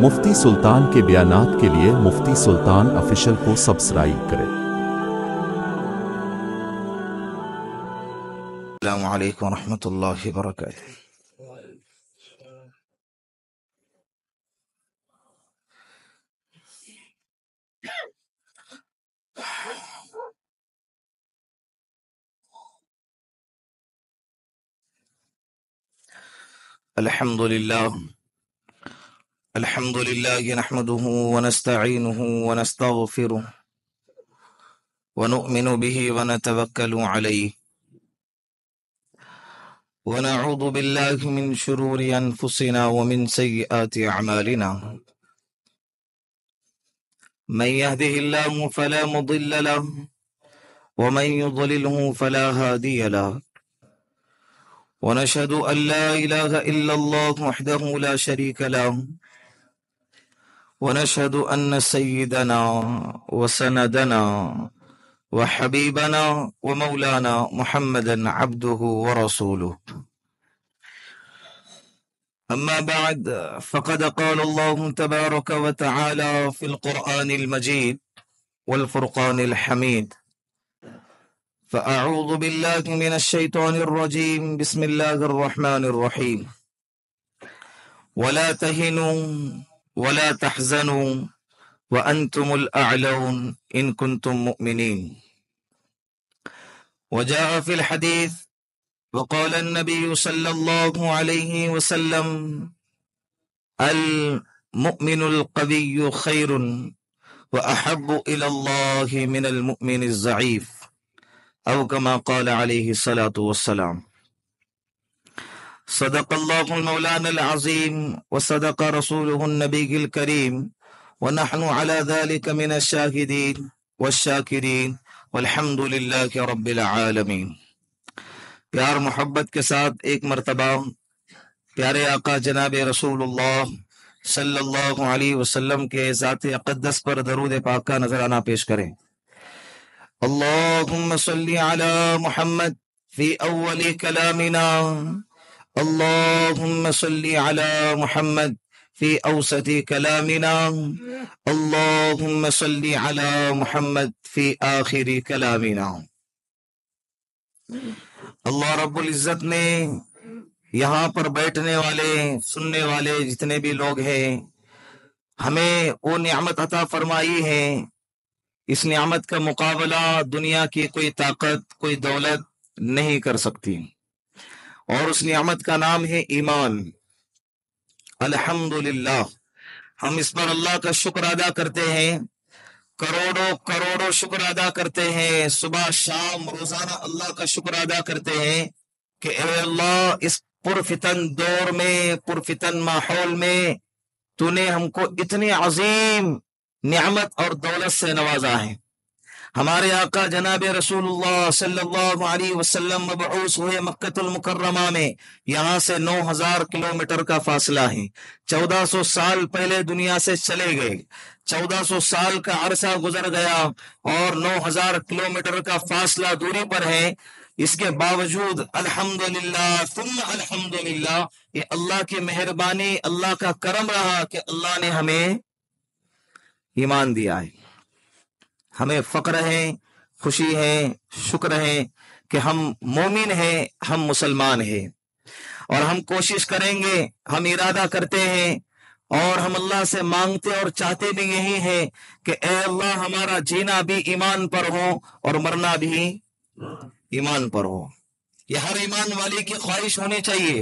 مفتی سلطان کے بیانات کے لیے مفتی سلطان آفیشل کو سبسکرائب کریں۔ السلام علیکم ورحمۃ اللہ وبرکاتہ۔ الحمد للہ نحمده ونستعینه ونستغفره ونؤمن به ونتوکل علیہ ونعوذ باللہ من شرور انفسنا ومن سیئات اعمالنا، من يهده الله فلا مضل له ومن يضلله فلا هادي له، ونشهد أن لا إله إلا الله وحده لا شريك له، ونشهد أن سيدنا وسندنا وحبيبنا ومولانا محمدا عبده ورسوله. أما بعد، فقد قال الله تبارك وتعالى في القرآن المجيد والفرقان الحميد: فأعوذ بالله من الشيطان الرجيم، بسم الله الرحمن الرحيم: ولا تهنوا ولا تحزنوا وأنتم الأعلون إن كنتم مؤمنين. وجاء في الحديث وقال النبي صلى الله عليه وسلم: المؤمن القوي خير وأحب إلى الله من المؤمن الضعيف، أو كما قال عليه الصلاة والسلام. صدق الله المولانا العظيم وصدق رسوله النبي الكريم، ونحن على ذلك من الشاهدين والشاكرين والحمد لله رب العالمین۔ پیار محبت کے ساتھ ایک مرتبہ پیارے آقا جناب رسول اللہ صلی اللہ علیہ وسلم کے ذات اقدس پر درود پاک کا نذرانہ پیش کریں۔ اللہم صلی علی محمد فی اول کلامنا، اللہم صلی علی محمد فی اوسط کلامنا، اللہم صلی علی محمد فی آخر کلامنا۔ اللہ رب العزت نے یہاں پر بیٹھنے والے سننے والے جتنے بھی لوگ ہیں ہمیں وہ نعمت عطا فرمائی ہے، اس نعمت کا مقابلہ دنیا کی کوئی طاقت کوئی دولت نہیں کر سکتی، اور اس نعمت کا نام ہے ایمان۔ الحمدللہ، ہم اس پر اللہ کا شکر ادا کرتے ہیں، کروڑوں کروڑوں شکر ادا کرتے ہیں، صبح شام روزانہ اللہ کا شکر ادا کرتے ہیں کہ اے اللہ، اس پرفتن دور میں پرفتن ماحول میں تو نے ہم کو اتنی عظیم نعمت اور دولت سے نوازا ہے۔ ہمارے آقا جناب رسول اللہ صلی اللہ علیہ وسلم مبعوث ہوئے مکۃ المکرمہ میں، یہاں سے 9000 کلومیٹر کا فاصلہ ہے۔ 1400 سال پہلے دنیا سے چلے گئے، 1400 سال کا عرصہ گزر گیا اور 9000 کلومیٹر کا فاصلہ دوری پر ہے۔ اس کے باوجود الحمدللہ ثم الحمدللہ، یہ اللہ کی مہربانی اللہ کا کرم رہا کہ اللہ نے ہمیں ایمان دیا ہے، ہمیں فخر ہے، خوشی ہے، شکر ہے کہ ہم مومن ہیں، ہم مسلمان ہیں، اور ہم کوشش کریں گے، ہم ارادہ کرتے ہیں اور ہم اللہ سے مانگتے اور چاہتے بھی یہی ہے کہ اے اللہ ہمارا جینا بھی ایمان پر ہو اور مرنا بھی ایمان پر ہو۔ یہ ہر ایمان والے کی خواہش ہونی چاہیے۔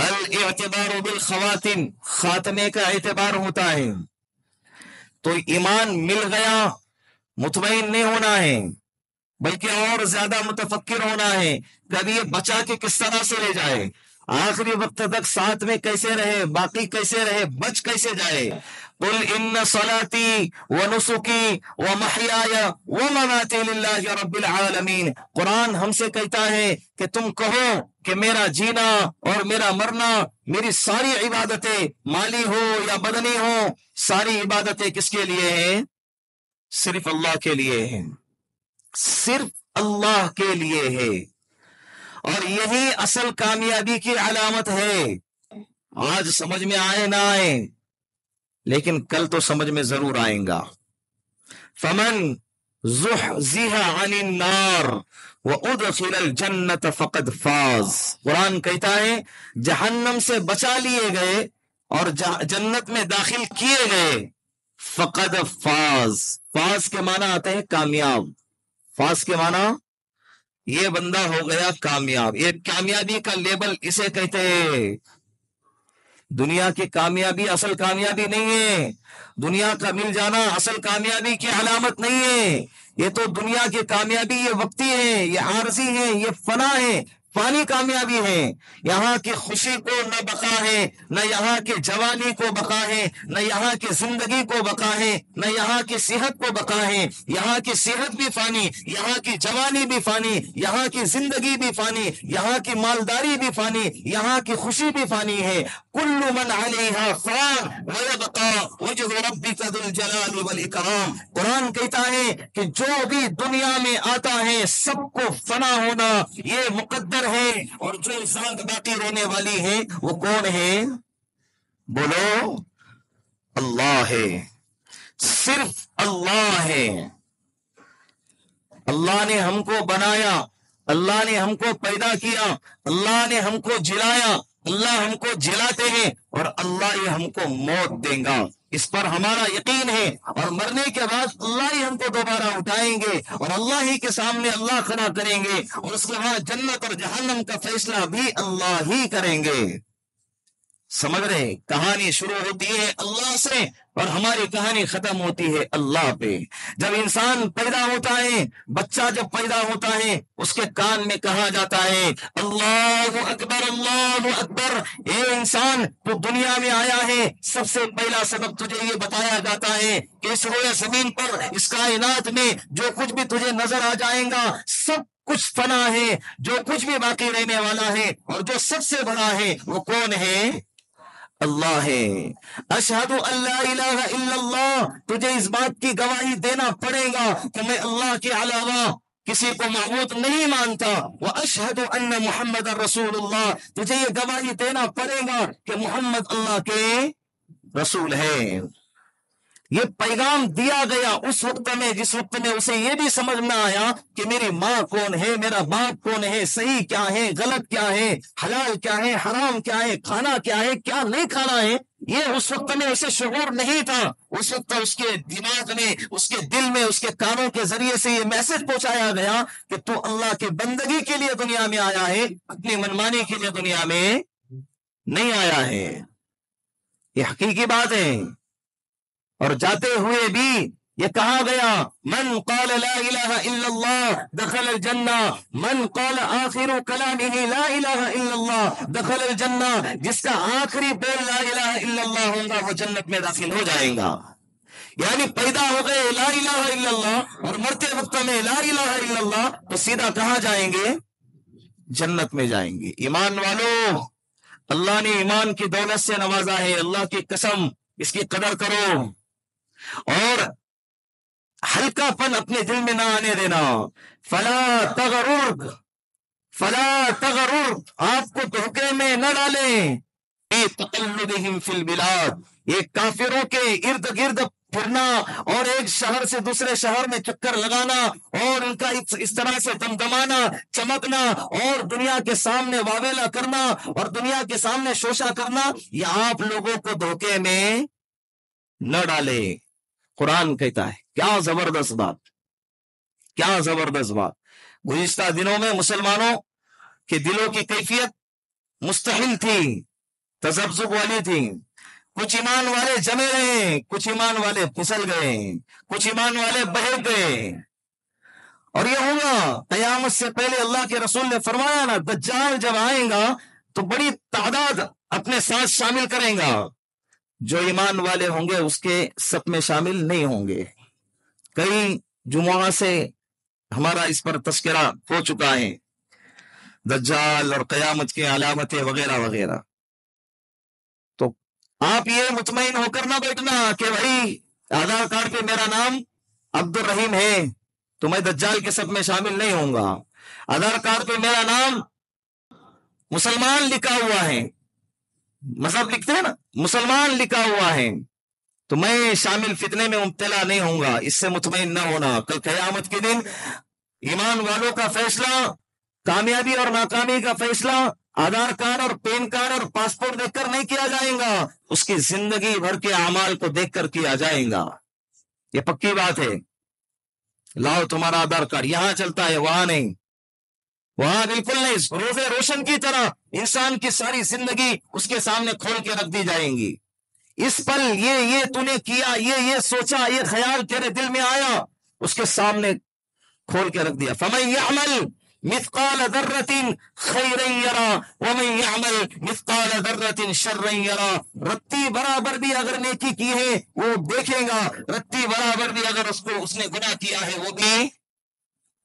الاعتبار بالخواتم، خاتمے کا اعتبار ہوتا ہے، تو ایمان مل گیا مطمئن نہیں ہونا ہے، بلکہ اور زیادہ متفکر ہونا ہے، کبھی یہ بچا کے کس طرح سے لے جائے، آخری وقت تک ساتھ میں کیسے رہے، باقی کیسے رہے، بچ کیسے جائے۔ قل ان صلاتی ونسکی ومحیای ومماتی للہ رب العالمین، قرآن ہم سے کہتا ہے کہ تم کہو کہ میرا جینا اور میرا مرنا، میری ساری عبادتیں مالی ہو یا بدنی ہو، ساری عبادتیں کس کے لیے ہیں؟ صرف اللہ کے لیے ہیں، صرف اللہ کے لیے ہے، اور یہی اصل کامیابی کی علامت ہے۔ آج سمجھ میں آئے نہ آئے، لیکن کل تو سمجھ میں ضرور آئیں گا. فمن زحزح عن النار وادخل الجنت فقد فاز. قرآن کہتا ہے جہنم سے بچا لیے گئے اور جنت میں داخل کیے گئے. فقد فاز، فاز کے معنی آتے ہیں کامیاب. فاز کے معنی یہ بندہ ہو گیا کامیاب. یہ کامیابی کا لیبل اسے کہتے ہیں. دنیا کی کامیابی اصل کامیابی نہیں ہے. دنیا کا مل جانا اصل کامیابی کی علامت نہیں ہے. یہ تو دنیا کی کامیابی یہ وقتی ہے، یہ عارضی ہے، یہ فنا ہے، فانی کامیابی ہے. یہاں کی خوشی کو نہ بقا ہے، نہ یہاں کی جوانی کو بقا ہے، نہ یہاں کی زندگی کو بقا ہے، نہ یہاں کی صحت کو بقا ہے. یہاں کی صحت بھی فانی، یہاں کی جوانی بھی فانی، یہاں کی زندگی بھی فانی، یہاں کی مالداری بھی فانی، یہاں کی خوشی بھی فانی ہے. کل من علیہا فان ویبقا وجہ ربک ذو الجلال والاکرام. قرآن کہتا ہے کہ جو بھی دنیا میں آتا ہے سب کو فنا ہونا یہ مقدر ہے، اور جو ذات باقی رہنے والی ہے وہ کون ہے؟ بولو اللہ ہے، صرف اللہ ہے. اللہ نے ہم کو بنایا، اللہ نے ہم کو پیدا کیا، اللہ نے ہم کو جلایا، اللہ ہم کو جلاتے ہیں، اور اللہ ہی ہم کو موت دیں گا. اس پر ہمارا یقین ہے. اور مرنے کے بعد اللہ ہی ہم کو دوبارہ اٹھائیں گے، اور اللہ ہی کے سامنے اللہ کھڑا کریں گے، اور اس کے بعد جنت اور جہنم کا فیصلہ بھی اللہ ہی کریں گے. سمجھ رہے؟ کہانی شروع ہوتی ہے اللہ سے اور ہماری کہانی ختم ہوتی ہے اللہ پہ. جب انسان پیدا ہوتا ہے، بچہ جب پیدا ہوتا ہے، اس کے کان میں کہا جاتا ہے اللہ اکبر اللہ اکبر. اے انسان تو دنیا میں آیا ہے، سب سے پہلا سبق تجھے یہ بتایا جاتا ہے کہ اس روئے زمین پر، اس کائنات میں جو کچھ بھی تجھے نظر آ جائے گا سب کچھ فنا ہے. جو کچھ بھی باقی رہنے والا ہے اور جو سب سے بڑا ہے وہ کون ہے؟ اللہ ہے. اشہد ان لا الہ الا اللہ، تجھے اس بات کی گواہی دینا پڑے گا کہ میں اللہ کے علاوہ کسی کو معبود نہیں مانتا. واشہد ان محمد رسول اللہ، تجھے یہ گواہی دینا پڑے گا کہ محمد اللہ کے رسول ہے. یہ پیغام دیا گیا اس وقت میں جس وقت میں اسے یہ بھی سمجھ نہ آیا کہ میری ماں کون ہے، میرا باپ کون ہے، صحیح کیا ہے، غلط کیا ہے، حلال کیا ہے، حرام کیا ہے، کھانا کیا ہے، کیا نہیں کھانا ہے. یہ اس وقت میں اسے شعور نہیں تھا. اس وقت اس کے دماغ میں، اس کے دل میں، اس کے کانوں کے ذریعے سے یہ میسج پہنچایا گیا کہ تو اللہ کی بندگی کے لیے دنیا میں آیا ہے، اپنی منمانی کے لیے دنیا میں نہیں آیا ہے. یہ حقیقی بات ہے. اور جاتے ہوئے بھی یہ کہا گیا من قال لا الہ الا اللہ دخل الجنہ، من قال آخر کلامہ لا الہ الا اللہ دخل الجنہ. جس کا آخری بول لا الہ الا اللہ ہوگا وہ جنت میں داخل ہو جائے گا. یعنی پیدا ہو گئے لا الہ الا اللہ اور مرتے وقت میں لا الہ الا اللہ تو سیدھا کہاں جائیں گے؟ جنت میں جائیں گے. ایمان والو، اللہ نے ایمان کی دولت سے نوازا ہے. اللہ کی قسم اس کی قدر کرو اور ہلکا پن اپنے دل میں نہ آنے دینا. فلا تغررک، فلا تغررک، آپ کو دھوکے میں نہ ڈالیں. تقلبہم فی البلاد، یہ کافروں کے ارد گرد پھرنا اور ایک شہر سے دوسرے شہر میں چکر لگانا اور ان کا اس طرح سے دمدمانا، چمکنا اور دنیا کے سامنے واویلا کرنا اور دنیا کے سامنے شوشہ کرنا، یہ آپ لوگوں کو دھوکے میں نہ ڈالے. قرآن کہتا ہے کیا زبردست بات، کیا زبردست بات. گزشتہ دنوں میں مسلمانوں کے دلوں کی کیفیت مستحل تھی، تذبذب والی تھی. کچھ ایمان والے جمے رہے، کچھ ایمان والے پھسل گئے، کچھ ایمان والے بہک گئے. اور یہ ہوگا قیامت سے پہلے. اللہ کے رسول نے فرمایا نا، دجال جب آئے گا تو بڑی تعداد اپنے ساتھ شامل کریں گا. جو ایمان والے ہوں گے اس کے سب میں شامل نہیں ہوں گے. کئی جمعہ سے ہمارا اس پر تذکرہ ہو چکا ہے، دجال اور قیامت کی علامتیں وغیرہ وغیرہ. تو آپ یہ مطمئن ہو کر نہ بیٹھنا کہ بھائی آدھار کارڈ پہ میرا نام عبد الرحیم ہے تو میں دجال کے سب میں شامل نہیں ہوں گا. آدھار کارڈ پہ میرا نام مسلمان لکھا ہوا ہے، مذہب لکھتے ہیں نا، مسلمان لکھا ہوا ہے تو میں شامل فتنے میں مبتلا نہیں ہوں گا، اس سے مطمئن نہ ہونا۔ کل قیامت کے دن ایمان والوں کا فیصلہ، کامیابی اور ناکامی کا فیصلہ آدھار کارڈ اور پین کارڈ اور پاسپورٹ دیکھ کر نہیں کیا جائے گا، اس کی زندگی بھر کے اعمال کو دیکھ کر کیا جائے گا۔ یہ پکی بات ہے۔ لاؤ تمہارا آدھار کارڈ، یہاں چلتا ہے، وہاں نہیں، وہاں بالکل نہیں۔ روز روشن کی طرح انسان کی ساری زندگی اس کے سامنے کھول کے رکھ دی جائیں گی۔ اس پل یہ تو نے کیا، یہ سوچا، یہ خیال تیرے دل میں آیا، اس کے سامنے کھول کے رکھ دیا۔ فَمَن يَعْمَلْ مِثْقَالَ ذَرَّةٍ خَيْرًا يَرَى وَمَن يَعْمَلْ مِثْقَالَ ذَرَّةٍ شَرًّا يَرَى۔ رتی برابر بھی اگر نیکی کی ہے وہ دیکھے گا، رتی برابر بھی اگر اس نے گناہ کیا ہے وہ بھی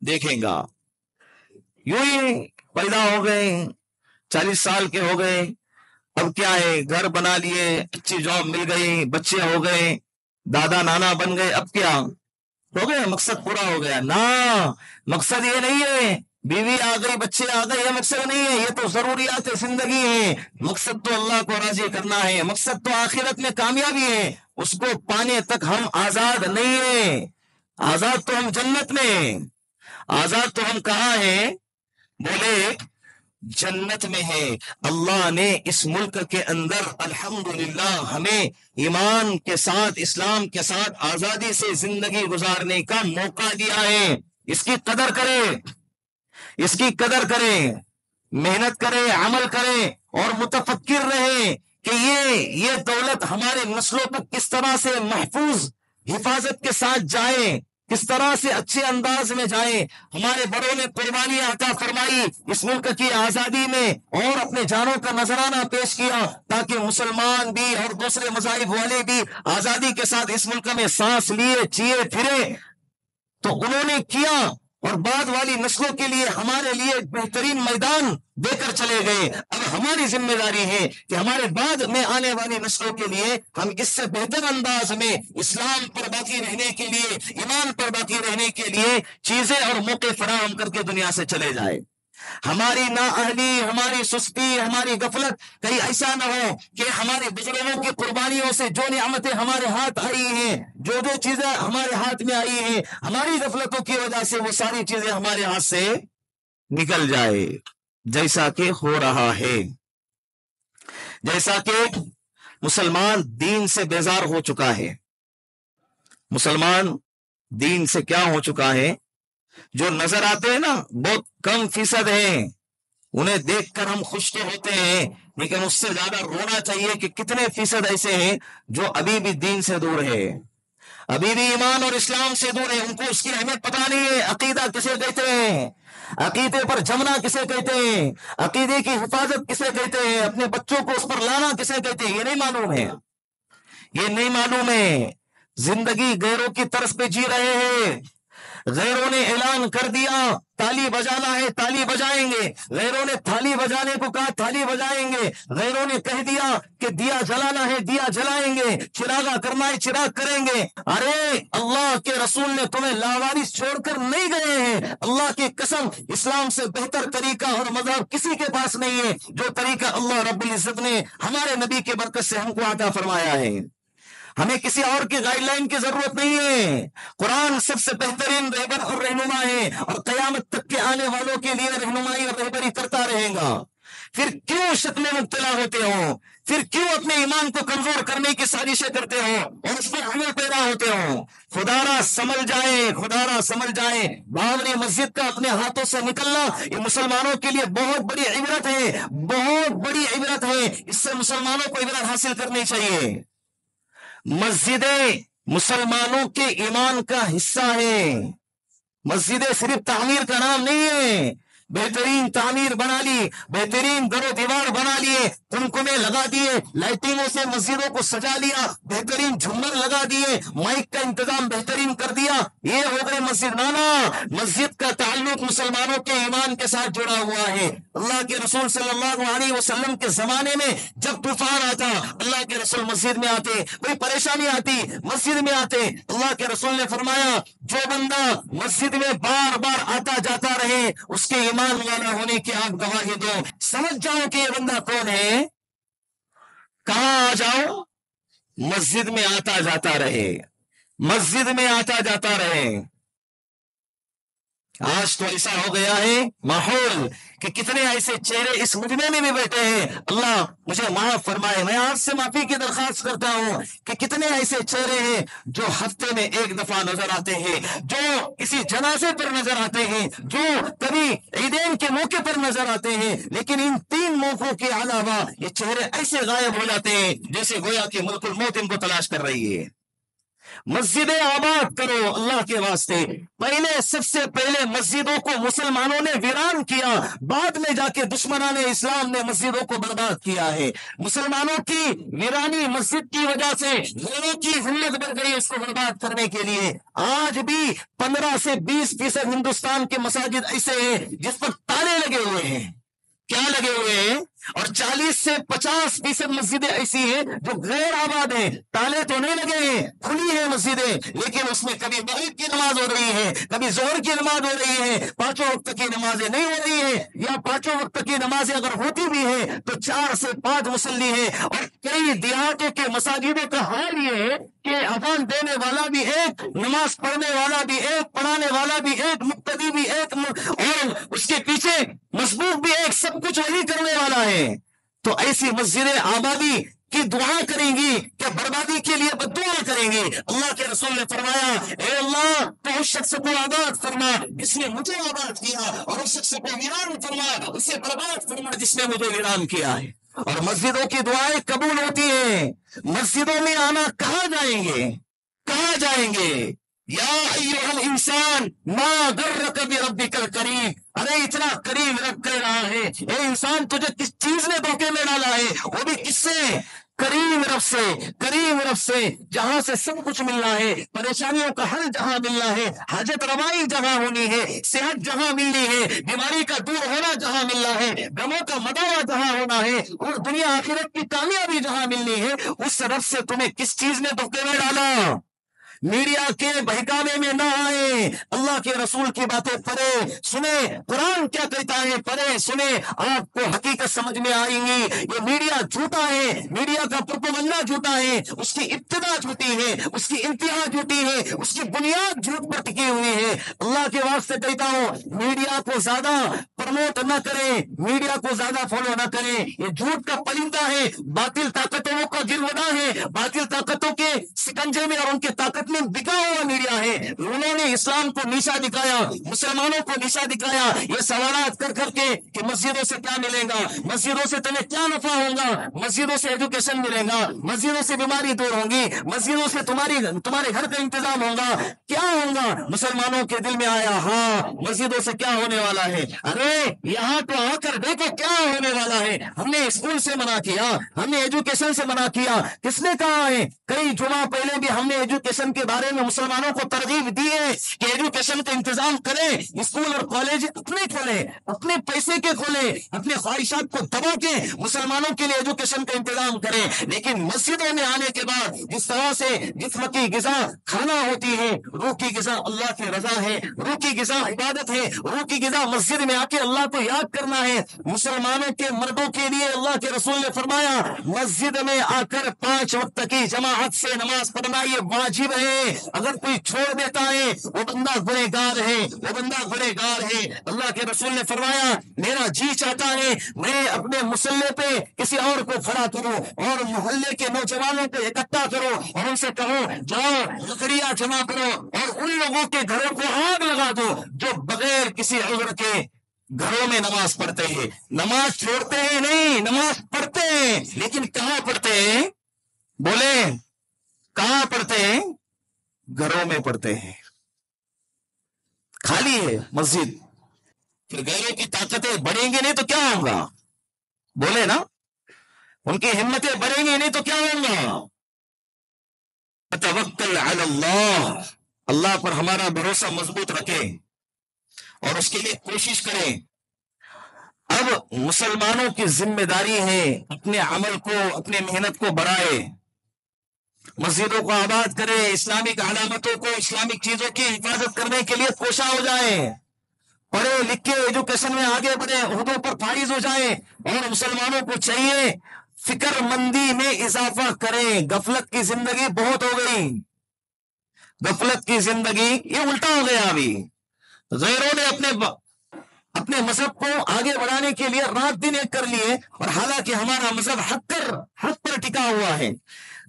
دیکھیں گا۔ یوں ہی پیدا ہو گئے، 40 سال کے ہو گئے، اب کیا ہے، گھر بنا لیے، اچھی جاب مل گئی، بچے ہو گئے، دادا نانا بن گئے، اب کیا ہو گیا، مقصد پورا ہو گیا؟ نہ، مقصد یہ نہیں ہے بیوی آ گئی، بچے آ گئے، یہ مقصد نہیں ہے، یہ تو ضروریات زندگی ہے۔ مقصد تو اللہ کو راضی کرنا ہے، مقصد تو آخرت میں کامیابی ہے، اس کو پانے تک ہم آزاد نہیں ہیں۔ آزاد تو ہم جنت میں ہیں، آزاد تو ہم کہاں ہیں؟ بولے جنت میں ہے۔ اللہ نے اس ملک کے اندر الحمدللہ ہمیں ایمان کے ساتھ، اسلام کے ساتھ آزادی سے زندگی گزارنے کا موقع دیا ہے۔ اس کی قدر کریں، اس کی قدر کریں، محنت کریں، عمل کریں اور متفکر رہیں کہ یہ دولت ہمارے نسلوں تک کس طرح سے محفوظ حفاظت کے ساتھ جائے، کس طرح سے اچھے انداز میں جائیں۔ ہمارے بڑوں نے قربانی عطا فرمائی اس ملک کی آزادی میں اور اپنے جانوں کا نذرانہ پیش کیا تاکہ مسلمان بھی اور دوسرے مذاہب والے بھی آزادی کے ساتھ اس ملک میں سانس لیے جیے پھرے، تو انہوں نے کیا اور بعد والی نسلوں کے لیے ہمارے لیے بہترین میدان دے کر چلے گئے۔ اب ہماری ذمہ داری ہے کہ ہمارے بعد میں آنے والی نسلوں کے لیے ہم اس سے بہتر انداز میں اسلام پر باقی رہنے کے لیے، ایمان پر باقی رہنے کے لیے چیزیں اور موقع فراہم کر کے دنیا سے چلے جائے۔ ہماری نااہلی، ہماری سستی، ہماری غفلت کہیں ایسا نہ ہو کہ ہمارے بزرگوں کی قربانیوں سے جو نعمتیں ہمارے ہاتھ آئی ہیں، جو چیزیں ہمارے ہاتھ میں آئی ہیں، ہماری غفلتوں کی وجہ سے وہ ساری چیزیں ہمارے ہاتھ سے نکل جائے، جیسا کہ ہو رہا ہے۔ جیسا کہ مسلمان دین سے بیزار ہو چکا ہے، مسلمان دین سے کیا ہو چکا ہے؟ جو نظر آتے ہیں نا بہت کم فیصد ہیں، انہیں دیکھ کر ہم خوش تو ہوتے ہیں، لیکن اس سے زیادہ رونا چاہیے کہ کتنے فیصد ایسے ہیں جو ابھی بھی دین سے دور ہے، ابھی بھی ایمان اور اسلام سے دور ہے، ان کو اس کی اہمیت پتہ نہیں ہے۔ عقیدہ کسے کہتے ہیں؟ عقیدے پر جمنا کسے کہتے ہیں؟ عقیدے کی حفاظت کسے کہتے ہیں؟ اپنے بچوں کو اس پر لانا کسے کہتے ہیں؟ یہ نہیں معلوم ہے، یہ نہیں معلوم ہے۔ زندگی غیروں کی طرف پہ جی رہے ہیں، غیروں نے اعلان کر دیا تالی بجانا ہے، تالی بجائیں گے، غیروں نے تھالی بجانے کو کہا، تھالی بجائیں گے، غیروں نے کہہ دیا کہ دیا جلانا ہے، دیا جلائیں گے، چراغا کرنا ہے، چراغ کریں گے۔ ارے اللہ کے رسول نے تمہیں لاوارث چھوڑ کر نہیں گئے ہیں، اللہ کی قسم اسلام سے بہتر طریقہ اور مذہب کسی کے پاس نہیں ہے جو طریقہ اللہ رب العزت نے ہمارے نبی کے برکت سے ہم کو عطا فرمایا ہے۔ ہمیں کسی اور کی گائیڈ لائن کی ضرورت نہیں ہے، قرآن سب سے بہترین رہبر اور رہنما ہے اور قیامت تک کے آنے والوں کے لیے رہنمائی اور رہبری کرتا رہے گا۔ پھر کیوں شک میں مبتلا ہوتے ہو؟ پھر کیوں اپنے ایمان کو کمزور کرنے کی سازشیں کرتے ہو اور اس پر عمل پیدا ہوتے ہو؟ خدا را سمجھ جائے، خدا را سمجھ جائے، باوری مسجد کا اپنے ہاتھوں سے نکلنا یہ مسلمانوں کے لیے بہت بڑی عبرت ہے، بہت بڑی عبرت ہے، اس سے مسلمانوں کو عبرت حاصل کرنی چاہیے۔ مسجدیں مسلمانوں کے ایمان کا حصہ ہیں، مسجدیں صرف تعمیر کا نام نہیں ہے۔ بہترین تعمیر بنا لی، بہترین در و دیوار بنا لیے، کمکمے لگا دیے، لائٹنگوں سے مسجدوں کو سجا لیا، بہترین جھومر لگا دیے، مائک کا انتظام بہترین کر دیا، یہ ہو گئے مسجد۔ نانا، مسجد کا تعلق مسلمانوں کے ایمان کے ساتھ جڑا ہوا ہے۔ اللہ کے رسول صلی اللہ علیہ وسلم کے زمانے میں جب طوفان آتا اللہ کے رسول مسجد میں آتے، کوئی پریشانی آتی مسجد میں آتے، اللہ کے رسول نے فرمایا جو بندہ مسجد میں بار بار آتا جاتا رہے اس کے ایمان والا ہونے کی آپ گواہی دو، سمجھ جاؤ کہ یہ بندہ کون ہے۔ کہاں آ جاؤ؟ مسجد میں آتا جاتا رہے، مسجد میں آتا جاتا رہے۔ آج تو ایسا ہو گیا ہے ماحول کہ کتنے ایسے چہرے اس مجمع میں بھی بیٹھے ہیں، اللہ مجھے معاف فرمائے، میں آپ سے معافی کی درخواست کرتا ہوں کہ کتنے ایسے چہرے ہیں جو ہفتے میں ایک دفعہ نظر آتے ہیں، جو کسی جنازے پر نظر آتے ہیں، جو کبھی عیدین کے موقع پر نظر آتے ہیں، لیکن ان 3 موقعوں کے علاوہ یہ چہرے ایسے غائب ہو جاتے ہیں جیسے گویا کہ ملک الموت ان کو تلاش کر رہی ہے۔ مسجدیں آباد کرو اللہ کے واسطے۔ سب سے پہلے مسجدوں کو مسلمانوں نے ویران کیا، بعد میں جا کے دشمنان اسلام نے مسجدوں کو برباد کیا ہے۔ مسلمانوں کی ویرانی مسجد کی وجہ سے لوگوں کی ہمت بڑھ گئی اس کو برباد کرنے کے لیے۔ آج بھی 15 سے 20% ہندوستان کے مساجد ایسے ہیں جس پر تالے لگے ہوئے ہیں، کیا لگے ہوئے ہیں، اور 40 سے 50% مسجدیں ایسی ہیں جو غیر آباد ہیں، تالے تو نہیں لگے ہیں، کھلی ہیں مسجدیں، لیکن اس میں کبھی مغرب کی نماز ہو رہی ہے، کبھی ظہر کی نماز ہو رہی ہے، 5 وقت کی نمازیں نہیں ہو رہی ہیں، یا 5 وقت کی نمازیں اگر ہوتی بھی ہیں تو 4 سے 5 مصلی ہیں۔ اور کئی دیہاتوں کے مساجدوں کا حال یہ ہے کہ اذان دینے والا بھی ایک، نماز پڑھنے والا بھی ایک، پڑھانے والا بھی ایک، مقتدی بھی ایک، اور اس کے پیچھے مسبوق بھی ایک، سب کچھ وہی کرنے والا ہے۔ تو ایسی مسجدیں آبادی کی دعا کریں گی کہ بربادی کے لیے بددعا کریں گی۔ اللہ کے رسول نے فرمایا، اے اللہ تو اس شخص کو آباد فرما جس نے مجھے آباد کیا، اور اس شخص کو ویران فرما اسے برباد فرما جس نے مجھے ویران کیا ہے۔ اور مسجدوں کی دعائیں قبول ہوتی ہیں۔ مسجدوں میں آنا کہاں جائیں گے، کہاں جائیں گے؟ یا ایھا الانسان ما غرک بربک الکریم، ارے اتنا کریم رب کہہ رہا ہے، اے انسان تجھے کس چیز نے دھوکے میں ڈالا ہے؟ وہ بھی کس سے؟ کریم رب سے، کریم رب سے، جہاں سے سب کچھ ملنا ہے، پریشانیوں کا حل جہاں ملنا ہے، حاجت روائی جہاں ہونی ہے، صحت جہاں ملنی ہے، بیماری کا دور ہونا جہاں ملنا ہے، غموں کا مداوا جہاں ہونا ہے، اور دنیا آخرت کی کامیابی جہاں ملنی ہے، اس رب سے تمہیں کس چیز نے دھوکے میں ڈالا؟ میڈیا کے بہکاوے میں نہ آئے، اللہ کے رسول کی باتیں پڑھیں، سنیں، قرآن کیا کہتا ہے پڑھیں سنیں، آپ کو حقیقت سمجھ میں آئیں گی۔ یہ میڈیا جھوٹا ہے، میڈیا کا پروپیگنڈا جھوٹا ہے، اس کی ابتدا جھوٹی ہے، اس کی انتہا جھوٹی ہے، اس کی بنیاد جھوٹ پر ٹکی ہوئی ہے۔ اللہ کے واسطے کہتا ہوں میڈیا کو زیادہ پروموٹ نہ کریں، میڈیا کو زیادہ فالو نہ کریں، یہ جھوٹ کا پرندہ ہے، باطل طاقتوں کا گرویدہ ہے، باطل طاقتوں کے سکنجے میں اور ان کے طاقت میں بکا ہوا میڈیا ہے۔ انہوں نے اسلام کو نیچا دکھایا، مسلمانوں کو نیچا دکھایا، یہ سوالات کر کر کے کہ مسجدوں سے کیا ملے گا، مسجدوں سے تمہیں کیا نفع ہوگا، مسجدوں سے ایجوکیشن ملے گا، مسجدوں سے بیماری دور ہوگی، مسجدوں سے تمہارے گھر کا انتظام ہوگا، کیا ہوگا؟ مسلمانوں کے دل میں آیا ہاں مسجدوں سے کیا ہونے والا ہے، ارے یہاں تو آ کر دیکھو کیا ہونے والا ہے۔ ہم نے اسکول سے منع کیا، ہم نے ایجوکیشن سے منع کیا، کس نے کہا ہے؟ کئی جمعہ پہلے بھی ہم نے ایجوکیشن کے بارے میں مسلمانوں کو ترغیب دی ہے کہ ایجوکیشن کا انتظام کریں، اسکول اور کالج اپنے کھولیں، اپنے پیسے کے کھولیں، اپنے خواہشات کو دبا کے مسلمانوں کے لیے ایجوکیشن کا انتظام کریں۔ لیکن مسجدوں میں آنے کے بعد جس طرح سے جسم کی غذا کھانا ہوتی ہے، روح کی غذا اللہ کی رضا ہے، روح کی غذا عبادت ہے، روح کی غذا مسجد میں آ کے اللہ کو یاد کرنا ہے۔ مسلمانوں کے مردوں کے لیے اللہ کے رسول نے فرمایا مسجد میں آ کر 5 وقت کی جماعت سے نماز پڑھنا یہ واجب ہے، اگر کوئی چھوڑ دیتا ہے وہ بندہ گنہگار ہے، وہ بندہ گنہگار ہے۔ اللہ کے رسول نے فرمایا میرا جی چاہتا ہے میں اپنے مصلے پہ کسی اور کو کھڑا کروں اور محلے کے نوجوانوں کو اکٹھا کرو اور ان سے کہو جاؤ لکڑیاں جمع کرو اور ان لوگوں کے گھروں کو آگ لگا دو جو بغیر کسی عذر کے گھروں میں نماز پڑھتے ہیں۔ نماز چھوڑتے ہیں نہیں، نماز پڑھتے ہیں، لیکن کہاں پڑھتے ہیں؟ بولے کہاں پڑھتے ہیں؟ گھروں میں پڑھتے ہیں۔ خالی ہے مسجد، پھر غیروں کی طاقتیں بڑھیں گی نہیں تو کیا ہوگا؟ بولے نا، ان کی ہمتیں بڑھیں گی نہیں تو کیا ہوگا؟ توکل علی اللہ، اللہ پر ہمارا بھروسہ مضبوط رکھیں اور اس کے لیے کوشش کریں۔ اب مسلمانوں کی ذمہ داری ہے اپنے عمل کو، اپنے محنت کو بڑھائے، مسجدوں کو آباد کرے، اسلامک علامتوں کو، اسلامک چیزوں کی حفاظت کرنے کے لیے کوشاں ہو جائیں، پڑھے لکھے ایجوکیشن میں آگے بڑھے، عہدوں پر فائز ہو جائیں۔ اور مسلمانوں کو چاہیے فکر مندی میں اضافہ کریں. غفلت کی زندگی بہت ہو گئی, غفلت کی زندگی یہ الٹا ہو گیا. ابھی غیروں نے اپنے مذہب کو آگے بڑھانے کے لیے رات دن ایک کر لیے, اور حالانکہ ہمارا مذہب حق پر ٹکا ہوا ہے.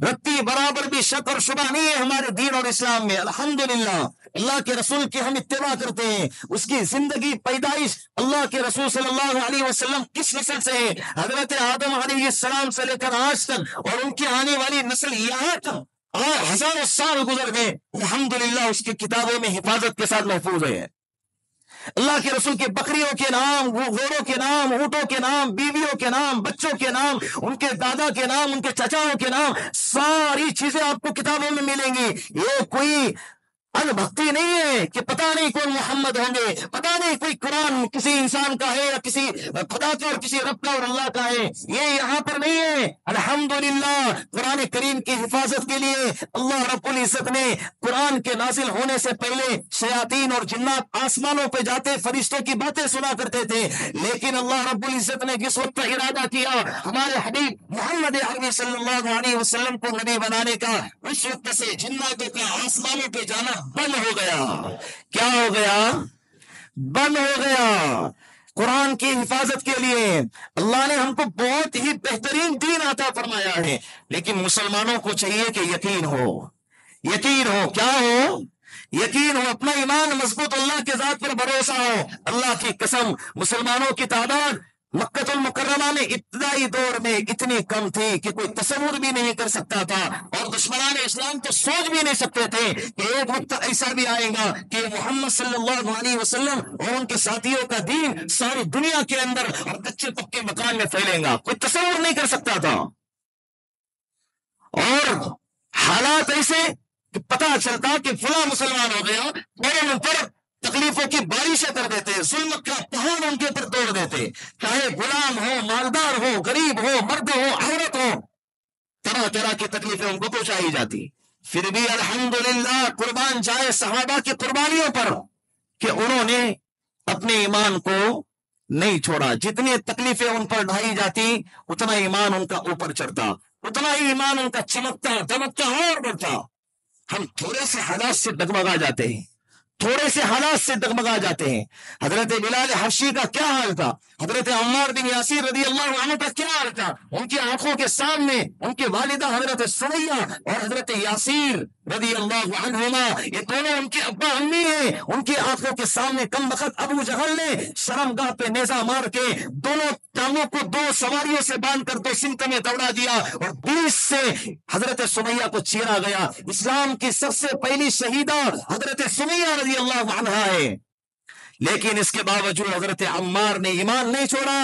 رتی برابر بھی شک اور شبہ نہیں ہے ہمارے دین اور اسلام میں. الحمدللہ اللہ کے رسول کی ہم اتباع کرتے ہیں. اس کی زندگی پیدائش اللہ کے رسول صلی اللہ علیہ وسلم کس نسل سے ہے؟ حضرت آدم علیہ السلام سے لے کر آج تک, اور ان کی آنے والی نسل یہاں تک ہزاروں سال گزر گئے, الحمدللہ اس کی کتابوں میں حفاظت کے ساتھ محفوظ ہے. اللہ کے رسول کے بکریوں کے نام, گھوڑوں کے نام, اونٹوں کے نام, بیویوں کے نام, بچوں کے نام, ان کے دادا کے نام, ان کے چچاؤں کے نام, ساری چیزیں آپ کو کتابوں میں ملیں گی. یہ کوئی انبھکتی نہیں ہے کہ پتہ نہیں کون محمد ہوں گے, پتہ نہیں کوئی قرآن کسی انسان کا ہے یا کسی خدا کا اور کسی رب کا اور اللہ کا ہے. یہ یہاں پر نہیں ہے. الحمدللہ قرآن کریم کی حفاظت کے لیے اللہ رب العزت نے قرآن کے نازل ہونے سے پہلے شیاطین اور جنات آسمانوں پہ جاتے فرشتوں کی باتیں سنا کرتے تھے, لیکن اللہ رب العزت نے جس وقت ارادہ کیا ہمارے حبیب محمد عربی صلی اللہ علیہ وسلم کو نبی بنانے کا, اس وقت سے جناتوں کا آسمانوں پہ جانا بند ہو گیا. کیا ہو گیا؟ بند ہو گیا. قرآن کی حفاظت کے لیے اللہ نے ہم کو بہت ہی بہترین دین عطا فرمایا ہے, لیکن مسلمانوں کو چاہیے کہ یقین ہو. یقین ہو, کیا ہو؟ یقین ہو, اپنا ایمان مضبوط, اللہ کے ذات پر بھروسہ ہو. اللہ کی قسم مسلمانوں کی تعداد مکہ المکرمہ میں ابتدائی دور میں اتنی کم تھی کہ کوئی تصور بھی نہیں کر سکتا تھا, اور دشمنان اسلام تو سوچ بھی نہیں سکتے تھے کہ ایک وقت ایسا بھی آئے گا کہ محمد صلی اللہ علیہ وسلم اور ان کے ساتھیوں کا دین ساری دنیا کے اندر اور کچے پکے مکان میں پھیلے گا. کوئی تصور نہیں کر سکتا تھا. اور حالات ایسے کہ پتہ چلتا کہ فلاں مسلمان ہو گیا, اور ان پر تکلیفوں کی بارشیں کر دیتے, ظلم کا پہاڑ ان کے اوپر توڑ دیتے, چاہے غلام ہو, مالدار ہو, غریب ہو, مرد ہو, عورت ہو, طرح طرح کی تکلیفیں ان کو پہنچائی جاتی. پھر بھی الحمدللہ قربان جائے صحابہ کی قربانیوں پر کہ انہوں نے اپنے ایمان کو نہیں چھوڑا. جتنی تکلیفیں ان پر ڈھائی جاتی اتنا ایمان ان کا اوپر چڑھتا, اتنا ہی ایمان ان کا چمکتا دمکتا اور بڑھتا. ہم تھوڑے سے حالات سے ڈگمگا جاتے ہیں, تھوڑے سے حالات سے ڈگمگا جاتے ہیں. حضرت بلال حبشی کا کیا حال تھا, حضرت عمار بن یاسر رضی اللہ عنہ کا کیا حال تھا. ان کی آنکھوں کے سامنے ان کی والدہ حضرت سمیہ اور حضرت یاسر رضی اللہ عنہما, یہ دونوں ان کے ابا امی ہیں, ان کی آنکھوں کے سامنے کم بخت ابو جہل نے شرم گاہ پہ نیزہ مار کے دونوں ٹانگوں کو دو سواریوں سے باندھ کر دو سمت میں دوڑا دیا, اور 20 سے حضرت سمیہ کو چیرا گیا. اسلام کی سب سے پہلی شہیدہ حضرت سمیہ رضی اللہ عنہا ہے, لیکن اس کے باوجود حضرت عمار نے ایمان نہیں چھوڑا.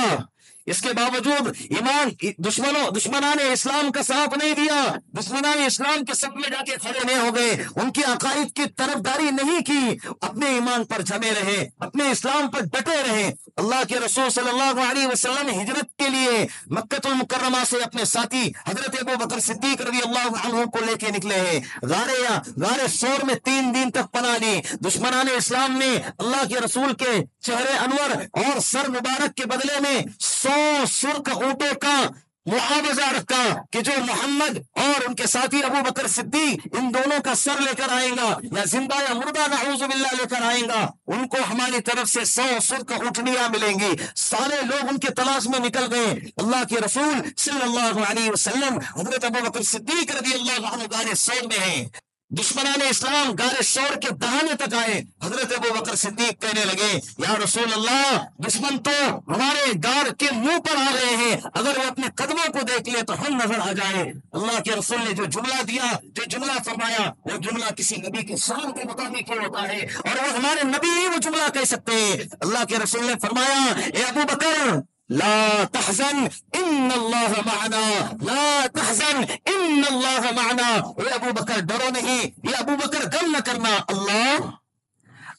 اس کے باوجود ایمان دشمنان اسلام کا ساتھ نہیں دیا, دشمنان اسلام کے سب میں جا کے کھڑے نہیں ہو گئے, ان کی عقائد کی طرفداری نہیں کی, اپنے ایمان پر جمے رہے, اپنے اسلام پر ڈٹے رہے. اللہ کے رسول صلی اللہ علیہ وسلم ہجرت کے لیے مکہ المکرمہ سے اپنے ساتھی حضرت ابو بکر صدیق رضی اللہ عنہ کو لے کے نکلے ہیں. غار سور میں 3 دن تک پناہ لی. دشمنان اسلام نے اللہ کے رسول کے چہرے انور اور سر مبارک کے بدلے میں 100 سرخ اونٹوں کا معاوضہ رکھا کہ جو محمد اور ان کے ساتھی ابو بکر صدیق ان دونوں کا سر لے کر آئیں گا, یا زندہ یا مردہ نعوذ باللہ لے کر آئیں گا, ان کو ہماری طرف سے 100 سرخ اونٹنیاں ملیں گی. سارے لوگ ان کے تلاش میں نکل گئے. اللہ کے رسول صلی اللہ علیہ وسلم حضرت ابو بکر صدیق رضی اللہ عنہ غار سور میں ہیں. دشمنان اسلام غار سور کے دہانے تک آئے. حضرت ابو بکر صدیق کہنے لگے, یا رسول اللہ, دشمن تو ہمارے غار کے منہ پر آ رہے ہیں, اگر وہ اپنے قدموں کو دیکھ لے تو ہم نظر آ جائیں. اللہ کے رسول نے جو جملہ دیا, جو جملہ فرمایا, وہ جملہ کسی نبی کے شان کے مطابق ہی ہوتا ہے, اور وہ ہمارے نبی ہی وہ جملہ کہہ سکتے ہیں. اللہ کے رسول نے فرمایا, اے ابو بکر, لا تحزن ان اللہ معنا, لا تحزن ان اللہ معنا. اے ابو بکر ڈرو نہیں, یہ ابو بکر غم نہ کرنا,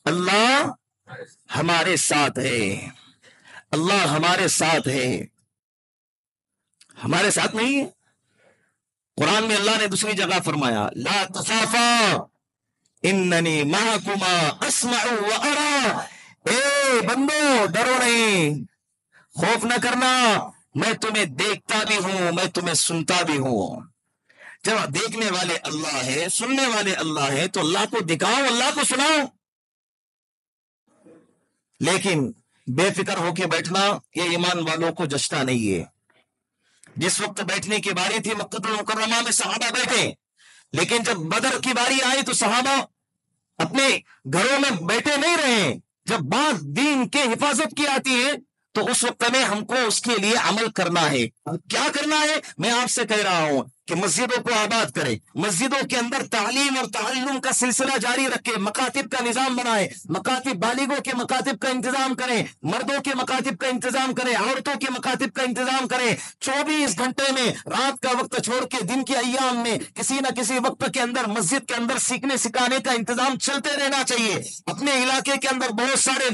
اللہ ہمارے ساتھ ہے, اللہ ہمارے ساتھ ہے. ہمارے ساتھ نہیں ہے. قرآن میں اللہ نے دوسری جگہ فرمایا, لا تخافا اننی معکما اسمع و ارا. اے بندو ڈرو نہیں, خوف نہ کرنا, میں تمہیں دیکھتا بھی ہوں، میں تمہیں سنتا بھی ہوں۔ جب دیکھنے والے اللہ ہے، سننے والے اللہ ہے، تو اللہ کو دکھاؤ، اللہ کو سناؤ۔ لیکن بے فکر ہو کے بیٹھنا یہ ایمان والوں کو جچتا نہیں ہے۔ جس وقت بیٹھنے کی باری تھی مکہ المکرمہ میں صحابہ بیٹھے، لیکن جب بدر کی باری آئی تو صحابہ اپنے گھروں میں بیٹھے نہیں رہے۔ جب بات دین کے حفاظت کی آتی ہے تو اس وقت میں ہم کو اس کے لیے عمل کرنا ہے۔ کیا کرنا ہے؟ میں آپ سے کہہ رہا ہوں کہ مسجدوں کو آباد کرے، مسجدوں کے اندر تعلیم اور تعلم کا سلسلہ جاری رکھے، مکاتب کا نظام بنائے، مکاتب بالغوں کے مکاتب کا انتظام کریں، مردوں کے مکاتب کا انتظام کریں، عورتوں کے مکاتب کا انتظام کریں۔ 24 گھنٹے میں رات کا وقت چھوڑ کے دن کے ایام میں کسی نہ کسی وقت کے اندر مسجد کے اندر سیکھنے سکھانے کا انتظام چلتے رہنا چاہیے۔ اپنے علاقے کے اندر بہت سارے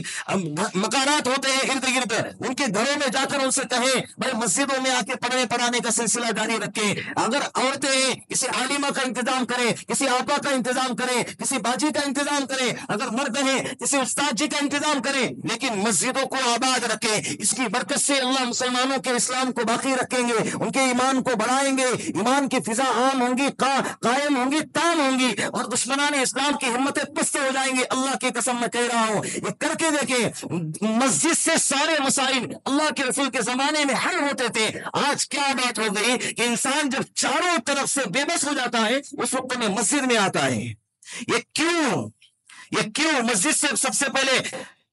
مکانات ہوتے ہیں ارد گرد، ان کے گھروں میں جا کر ان سے کہیں بھائی مسجدوں میں آ کے پڑھنے پڑھانے کا سلسلہ جاری رکھیں۔ اگر عورتیں ہیں کسی عالمہ کا انتظام کریں، کسی آپا کا انتظام کریں، کسی باجی کا انتظام کریں، اگر مرد ہیں کسی استاد جی کا انتظام کریں، لیکن مسجدوں کو آباد رکھیں۔ اس کی برکت سے اللہ مسلمانوں کے اسلام کو باقی رکھیں گے، ان کے ایمان کو بڑھائیں گے، ایمان کی فضا عام ہوں گی، قائم ہوں گی، تام ہوں گی، اور دشمنان اسلام کی ہمتیں پست ہو جائیں گے۔ اللہ کی قسم میں کہہ رہا ہوں، یہ کر کے دیکھیں۔ مسجد سے سارے مسائل اللہ کے رسول کے زمانے میں حل ہوتے تھے۔ آج کیا بات ہو گئی کہ انسان جب چاروں طرف سے بے بس ہو جاتا ہے اس وقت میں مسجد میں آتا ہے۔ یہ کیوں مسجد سے سب سے پہلے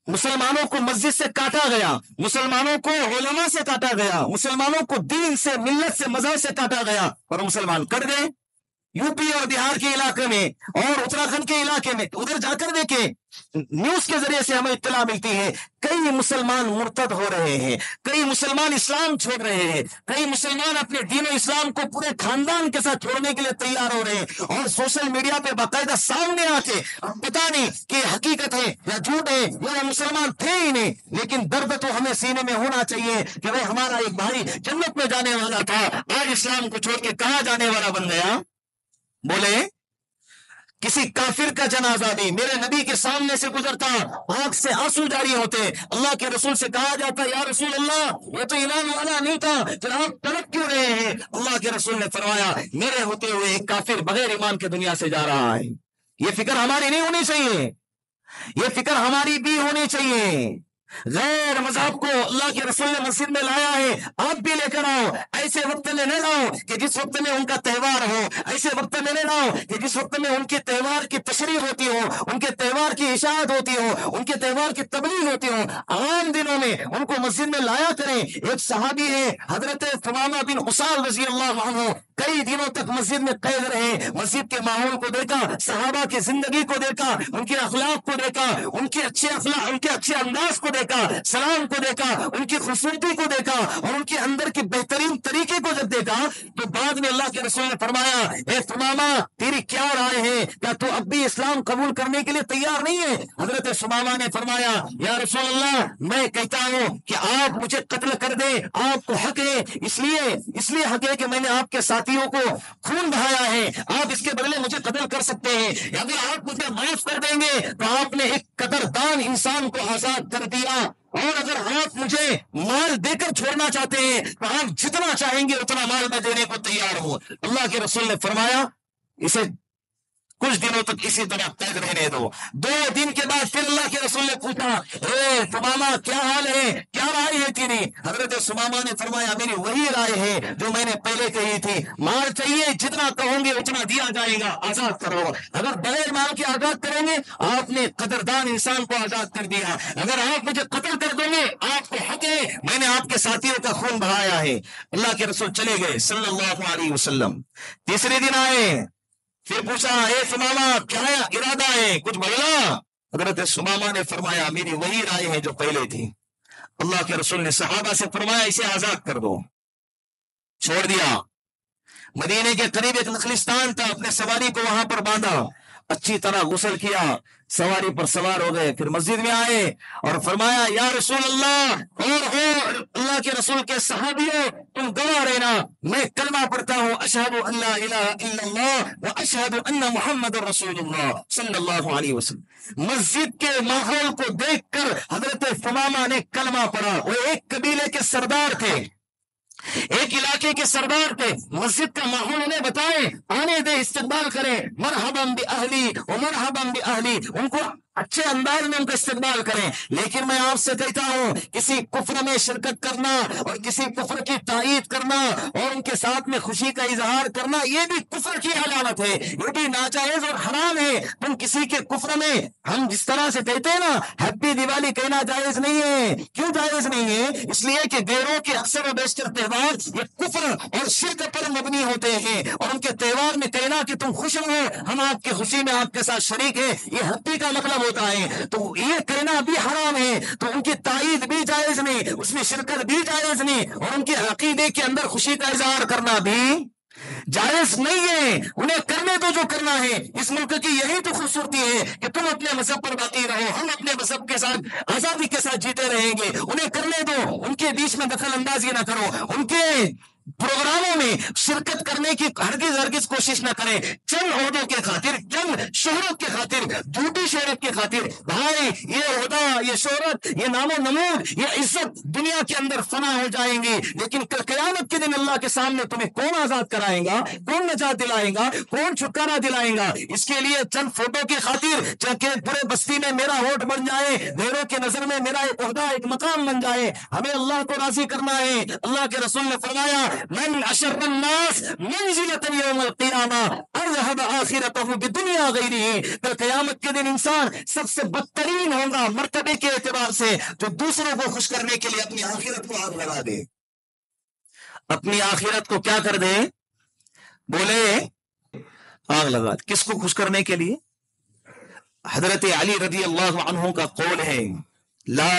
مسلمانوں کو مسجد سے کاٹا گیا، مسلمانوں کو علماء سے کاٹا گیا، مسلمانوں کو دین سے، ملت سے، مذہب سے کاٹا گیا، اور مسلمان کٹ گئے۔ یو پی اور بہار کے علاقے میں اور اتراکھنڈ کے علاقے میں ادھر جا کر دیکھیں، نیوز کے ذریعے سے ہمیں اطلاع ملتی ہے کئی مسلمان مرتد ہو رہے ہیں، کئی مسلمان اسلام چھوڑ رہے ہیں، کئی مسلمان اپنے دین و اسلام کو پورے خاندان کے ساتھ چھوڑنے کے لیے تیار ہو رہے ہیں، اور سوشل میڈیا پہ باقاعدہ سامنے آ کے پتا نہیں کہ حقیقت ہے یا جھوٹ ہے یا وہ مسلمان تھے ہی نہیں، لیکن درد تو ہمیں سینے میں ہونا چاہیے کہ بھائی ہمارا ایک بھائی جنت میں جانے والا تھا، آج اسلام کو چھوڑ کے کہاں جانے والا بن گیا؟ بولے کسی کافر کا جنازہ بھی میرے نبی کے سامنے سے گزرتا، آنکھ سے آنسو جاری ہوتے، اللہ کے رسول سے کہا جاتا یا رسول اللہ یہ تو ایمان والا نہیں تھا، پھر آپ تڑپ کیوں رہے ہیں؟ اللہ کے رسول نے فرمایا میرے ہوتے ہوئے ایک کافر بغیر ایمان کے دنیا سے جا رہا ہے۔ یہ فکر ہماری نہیں ہونی چاہیے، یہ فکر ہماری بھی ہونی چاہیے۔ غیر مذہب کو اللہ کے رسول نے مسجد میں لایا ہے، آپ بھی لے کر آؤ۔ ایسے وقت میں نہ لاؤ کہ جس وقت میں ان کا تہوار ہو، ایسے وقت میں نہ لاؤ کہ جس وقت میں ان کے تہوار کی تشریح ہوتی ہو، ان کے تہوار کی اشاعت ہوتی ہو، ان کے تہوار کی تبلیغ ہوتی ہو۔ عام دنوں میں ان کو مسجد میں لایا کریں۔ ایک صحابی ہے حضرت ثمامہ بن اسال رضی اللہ عنہ، کئی دنوں تک مسجد میں قید رہے، مسجد کے ماحول کو دیکھا، صحابہ کی زندگی کو دیکھا، ان کے اخلاق کو دیکھا، ان کے اچھے اخلاق، ان کے اچھے انداز کو دیکھا، سلام کو دیکھا، ان کی خوبصورتی کو دیکھا، اور ان کے اندر کے بہترین طریقے کو جب دیکھا تو بعد میں اللہ کے رسول نے فرمایا اے ثمامہ تیری کیا رائے ہے؟ کیا تو اب بھی اسلام قبول کرنے کے لیے تیار نہیں ہے؟ حضرت ثمامہ نے فرمایا یا رسول اللہ میں کہتا ہوں کہ آپ مجھے قتل کر دیں، آپ کو حق ہے، اس لیے حق ہے کہ میں نے آپ کے ساتھیوں کو خون بہایا ہے، آپ اس کے بدلے مجھے قتل کر سکتے ہیں، اگر آپ مجھے معاف کر دیں گے تو آپ نے ایک قدردان انسان کو آزاد کر دیا، اور اگر آپ مجھے مال دے کر چھوڑنا چاہتے ہیں تو آپ جتنا چاہیں گے اتنا مال میں دینے کو تیار ہوں۔ اللہ کے رسول نے فرمایا اسے کچھ دنوں تک اسی طرح قید رہنے دو۔ 2 دن کے بعد پھر اللہ کے رسول نے پوچھا اے ثمامہ کیا حال ہے، کیا رائے ہے تیری؟ حضرت ثمامہ نے فرمایا میری وہی رائے ہے جو میں نے پہلے کہی تھی، مال چاہیے جتنا کہوں گے اتنا دیا جائے گا، آزاد کرو۔ اگر بغیر مال کے آزاد کریں گے آپ نے قدردان انسان کو آزاد کر دیا، اگر آپ مجھے قتل کر دیں گے آپ کو حق ہے، میں نے آپ کے ساتھیوں کا خون بہایا ہے۔ اللہ کے رسول چلے گئے صلی اللہ علیہ وسلم۔ تیسرے دن آئے، پھر پوچھا اے ثمامہ کیا ارادہ ہے، کچھ بولا؟ حضرت ثمامہ نے فرمایا میری وہی رائے ہے جو پہلے تھی۔ اللہ کے رسول نے صحابہ سے فرمایا اسے آزاد کر دو، چھوڑ دیا۔ مدینے کے قریب ایک نخلستان تھا، اپنے سواری کو وہاں پر باندھا، اچھی طرح غسل کیا، سواری پر سوار ہو گئے، پھر مسجد میں آئے اور فرمایا یا رسول اللہ اور اللہ کے رسول کے صحابیوں تم گواہ رہنا، میں کلمہ پڑھتا ہوں اشہد ان لا الہ الا اللہ و اشہد ان محمد رسول اللہ صلی اللہ علیہ وسلم۔ مسجد کے ماحول کو دیکھ کر حضرت ثمامہ نے کلمہ پڑھا، وہ ایک قبیلے کے سردار تھے، ایک علاقے کے سردار تھے، مسجد کا ماحول انہیں بتائے، آنے دے، استقبال کریں، مرحباً بأہلی و مرحباً بأہلی، ان کو اچھے انداز میں ان کا استقبال کریں۔ لیکن میں آپ سے کہتا ہوں، کسی کفر میں شرکت کرنا اور کسی کفر کی تائید کرنا اور ان کے ساتھ میں خوشی کا اظہار کرنا، یہ بھی کفر کی علامت ہے، یہ بھی ناجائز اور حرام ہے۔ تم کسی کے کفر میں، ہم جس طرح سے کہتے ہیں نا ہیپی دیوالی کہنا جائز نہیں ہے۔ کیوں جائز نہیں ہے؟ اس لیے کہ غیروں کے اکثر و بیشتر تہوار یہ کفر اور شرک پر مبنی ہوتے ہیں، اور ان کے تہوار میں کہنا کہ تم خوش رہو، ہم آپ کی خوشی میں آپ کے ساتھ شریک ہیں، یہ ہیپی کا مطلب ہوتا ہے۔ تو یہ کہنا بھی حرام ہے، تو ان کی تائید بھی جائز نہیں، اس میں شرکت بھی جائز نہیں، اور ان کے عقیدے کے اندر خوشی کا اظہار کرنا بھی جائز نہیں ہے۔ انہیں کرنے دو جو کرنا ہے۔ اس ملک کی یہی تو خوبصورتی ہے کہ تم اپنے مذہب پر باقی رہو، ہم اپنے مذہب کے ساتھ آزادی کے ساتھ جیتے رہیں گے۔ انہیں کرنے دو، ان کے بیچ میں دخل اندازی نہ کرو، ان کے پروگراموں میں شرکت کرنے کی ہرگز کوشش نہ کریں، چند عہدوں کے خاطر، چند شہرت کے خاطر، جھوٹی شہرت کے خاطر۔ بھائی یہ عہدہ، یہ شہرت، یہ نام و نمود، یہ عزت دنیا کے اندر فنا ہو جائیں گی، لیکن کل قیامت کے دن اللہ کے سامنے تمہیں کون آزاد کرائے گا؟ کون نجات دلائے گا؟ کون چھٹکارا دلائے گا؟ اس کے لیے چند فوٹو کی خاطر کہ پورے بستی میں میرا ووٹ بن جائے، غیروں کے نظر میں میرا ایک عہدہ، ایک مقام بن جائے، ہمیں اللہ کو راضی کرنا ہے۔ اللہ کے رسول نے فرمایا، من اشر الناس منزلۃ یوم القیامہ ارحب آخرتہ بدنیا غیرہ، کل قیامت کے دن انسان سب سے بدترین ہوگا مرتبے کے اعتبار سے جو دوسروں کو خوش کرنے کے لیے اپنی آخرت کو آگ لگا دے، اپنی آخرت کو کیا کر دے؟ بولے آگ لگا دے۔ کس کو خوش کرنے کے لیے؟ حضرت علی رضی اللہ عنہ کا قول ہے، لا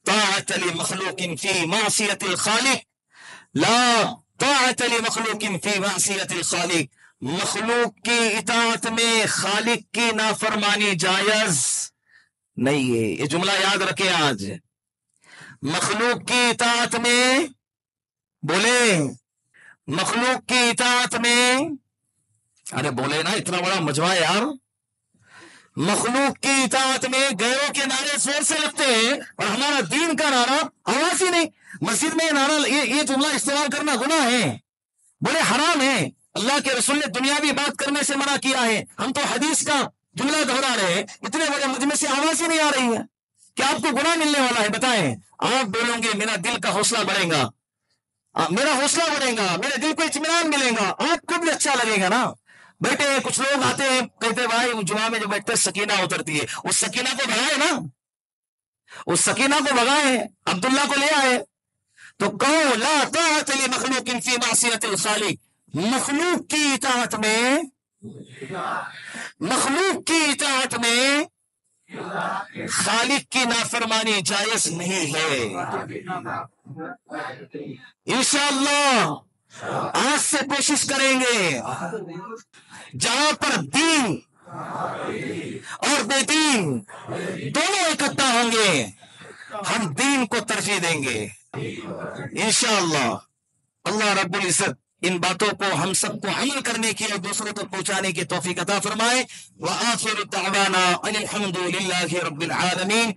طاعت لمخلوق فی معصیت الخالق، لا طاعت لمخلوق فی معصیت الخالق، مخلوق کی اطاعت میں خالق کی نافرمانی جائز نہیں ہے۔ یہ جملہ یاد رکھے آج، مخلوق کی اطاعت میں، بولے مخلوق کی اطاعت میں، ارے بولے نا، اتنا بڑا مجمع یار، مخلوق کی اطاعت میں غیروں کے نعرے زور سے لگتے ہیں اور ہمارا دین کا نعرہ آواز ہی نہیں۔ مسجد میں یہ جملہ استعمال کرنا گناہ ہے، بڑے حرام ہے۔ اللہ کے رسول نے دنیاوی بات کرنے سے منع کیا ہے، ہم تو حدیث کا جملہ دہرا رہے ہیں، اتنے بڑے مجمع سے آواز ہی نہیں آ رہی ہے، کیا آپ کو گناہ ملنے والا ہے؟ بتائیں۔ آپ بولیں گے میرا دل کا حوصلہ بڑھے گا، میرا حوصلہ بڑھے گا، میرے دل کو اطمینان ملے گا، آپ کو بھی اچھا لگے گا نا۔ بیٹے کچھ لوگ آتے ہیں کہتے بھائی جمعہ میں جو بیٹھتے سکینہ اترتی ہے، اس سکینہ کو بھگائے نا، اس سکینہ کو بھگائے، عبداللہ کو لے آئے، تو کہو لا طاعت لمخلوق فی معصیت الخالق، مخلوق کی اطاعت میں، مخلوق کی اطاعت میں خالق کی نافرمانی جائز نہیں ہے۔ انشاءاللہ آج سے کوشش کریں گے، جہاں پر دین اور بے دین دونوں اکٹھا ہوں گے، ہم دین کو ترجیح دیں گے انشاءاللہ۔ اللہ رب العزت ان باتوں کو ہم سب کو عمل کرنے کی اور دوسروں تک پہنچانے کی توفیق عطا فرمائے۔ وآخر دعوانا ان الحمد للہ رب العالمین۔